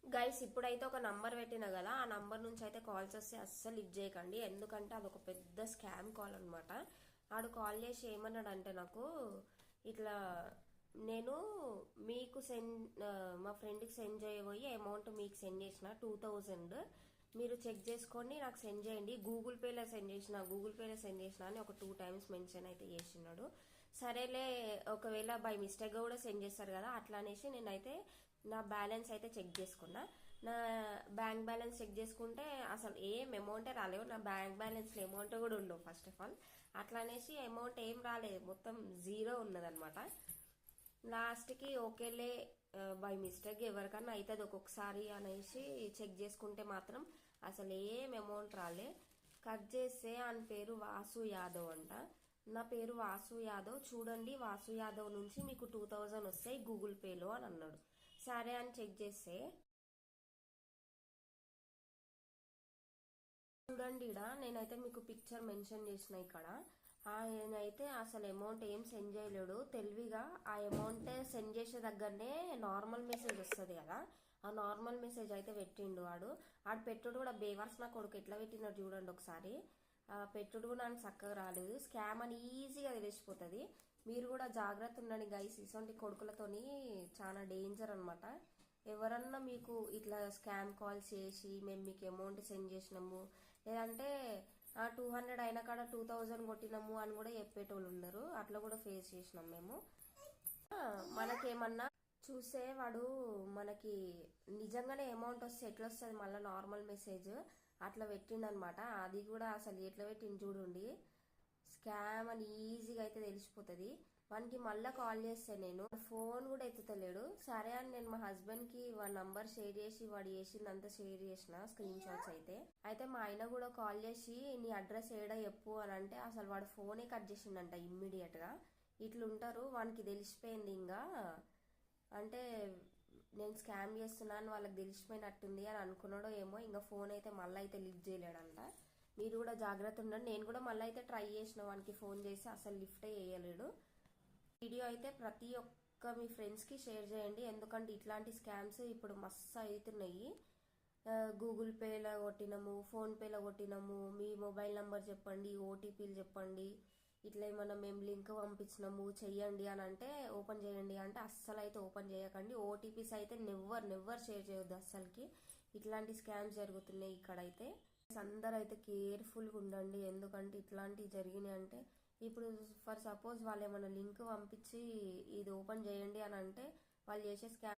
Guys ఇప్పుడైతే ఒక number పెట్టిన కదా, ఆ నంబర్ నుంచి అయితే కాల్స్ వస్తే అస్సలు లిఫ్ట్ చేయకండి. ఎందుకంటే అదొక పెద్ద స్కామ్ కాల్ అనమాట. ఆడు కాల్ చేసి ఏమన్నాడంటే నాకు ఇట్లా నేను మీకు మా ఫ్రెండ్కి సెండ్ చేయబోయి అమౌంట్ మీకు సెండ్ చేసిన 2000 మీరు చెక్ చేసుకోండి, నాకు సెండ్ చేయండి, గూగుల్ పేలో సెండ్ చేసిన అని ఒక 2 times మెన్షన్ అయితే చేసినాడు. సరేలే, ఒకవేళ బై మిస్టేక్ కూడా సెండ్ చేస్తారు కదా అట్లా అనేసి నేనైతే నా బ్యాలెన్స్ అయితే చెక్ చేసుకున్నా. నా బ్యాంక్ బ్యాలెన్స్ చెక్ చేసుకుంటే అసలు ఏం అమౌంటే రాలేవు. నా బ్యాంక్ బ్యాలెన్స్లో అమౌంట్ కూడా ఉండవు ఫస్ట్ ఆఫ్ ఆల్. అట్లా అనేసి అమౌంట్ ఏం రాలేదు, మొత్తం జీరో ఉన్నదనమాట. లాస్ట్కి ఓకేలే, బై మిస్టేక్ ఎవరికన్నా అవుతుంది ఒక్కొక్కసారి అనేసి చెక్ చేసుకుంటే మాత్రం అసలు ఏం అమౌంట్ రాలే. కట్ చేస్తే ఆయన పేరు వాసు యాదవ్ అంట. నా పేరు వాసు యాదవ్, చూడండి వాసు యాదవ్ నుంచి మీకు 2000 వస్తాయి గూగుల్ పేలో అని అన్నాడు. సరే అని చెక్ చేస్తే చూడండి, ఇడ నేనైతే మీకు పిక్చర్ మెన్షన్ చేసిన ఇక్కడ. ఆయనైతే అసలు అమౌంట్ ఏం సెండ్ చేయలేడు. తెలివిగా ఆ అమౌంట్ సెండ్ చేసే దగ్గరనే నార్మల్ మెసేజ్ వస్తుంది కదా, ఆ నార్మల్ మెసేజ్ అయితే పెట్టిండు వాడు. ఆడు పెట్టుడు కూడా బేవర్స్ నా కొడుకు ఎట్లా పెట్టినాడు చూడండి ఒకసారి. పెట్టుడు కూడా నాకు చక్కగా రాలేదు. స్కామ్ అని ఈజీగా తెలిసిపోతుంది. మీరు కూడా జాగ్రత్త ఉండండి గైస్, ఇటువంటి కొడుకులతోని చాలా డేంజర్ అనమాట. ఎవరన్నా మీకు ఇట్లా స్కామ్ కాల్ చేసి మేము మీకు అమౌంట్ సెండ్ చేసినాము, లేదంటే 200 అయినా కాడ 2000 కొట్టినాము అని కూడా చెప్పేటోళ్ళు ఉన్నారు. అట్లా కూడా ఫేస్ చేసినాం మేము. మనకేమన్నా చూస్తే వాడు మనకి నిజంగానే అమౌంట్ వస్తే ఎట్లా వస్తుంది మళ్ళీ నార్మల్ మెసేజ్ అట్లా పెట్టిండనమాట. అది కూడా అసలు ఎట్లా పెట్టిండు చూడండి. స్కామ్ అని ఈజీగా అయితే తెలిసిపోతుంది. వానికి మళ్ళీ కాల్ చేస్తే నేను ఫోన్ కూడా ఎత్తుతలేడు. సరే అని నేను మా హస్బెండ్కి వాడి నంబర్ షేర్ చేసి వాడు చేసిందంతా షేర్ చేసిన స్క్రీన్ షాట్స్ అయితే మా ఆయన కూడా కాల్ చేసి నీ అడ్రస్ ఏడా చెప్పు అని అంటే అసలు వాడు ఫోనే కట్ చేసిండంట ఇమ్మీడియట్గా. ఇట్లుంటారు, వానికి తెలిసిపోయింది ఇంకా. అంటే నేను స్కామ్ చేస్తున్నాను వాళ్ళకి తెలిసిపోయినట్టుంది అని అనుకున్నాడో ఏమో, ఇంకా ఫోన్ అయితే మళ్ళీ అయితే లిఫ్ట్ చేయలేడంట. మీరు కూడా జాగ్రత్త ఉండండి. నేను కూడా మళ్ళీ అయితే ట్రై చేసిన వానికి ఫోన్ చేసి, అసలు లిఫ్టే చేయలేడు. వీడియో అయితే ప్రతి ఒక్క మీ ఫ్రెండ్స్కి షేర్ చేయండి. ఎందుకంటే ఇట్లాంటి స్కామ్స్ ఇప్పుడు మస్తు అవుతున్నాయి. గూగుల్ పేలో కొట్టినాము, ఫోన్పేలో కొట్టినాము, మీ మొబైల్ నెంబర్ చెప్పండి, ఓటీపీలు చెప్పండి, ఇట్లా ఏమన్నా మేము లింక్ పంపించినాము చెయ్యండి అని అంటే ఓపెన్ చేయండి అంటే అస్సలు అయితే ఓపెన్ చేయకండి. ఓటీపీస్ అయితే నెవ్వర్ షేర్ చేయొద్దు అస్సలకి. ఇట్లాంటి స్కామ్స్ జరుగుతున్నాయి ఇక్కడైతే. అందరూ అయితే కేర్ఫుల్గా ఉండండి. ఎందుకంటే ఇట్లాంటివి జరిగినాయి అంటే ఇప్పుడు ఫర్ సపోజ్ వాళ్ళు ఏమైనా లింక్ పంపించి ఇది ఓపెన్ చేయండి అని అంటే వాళ్ళు చేసే స్కామ్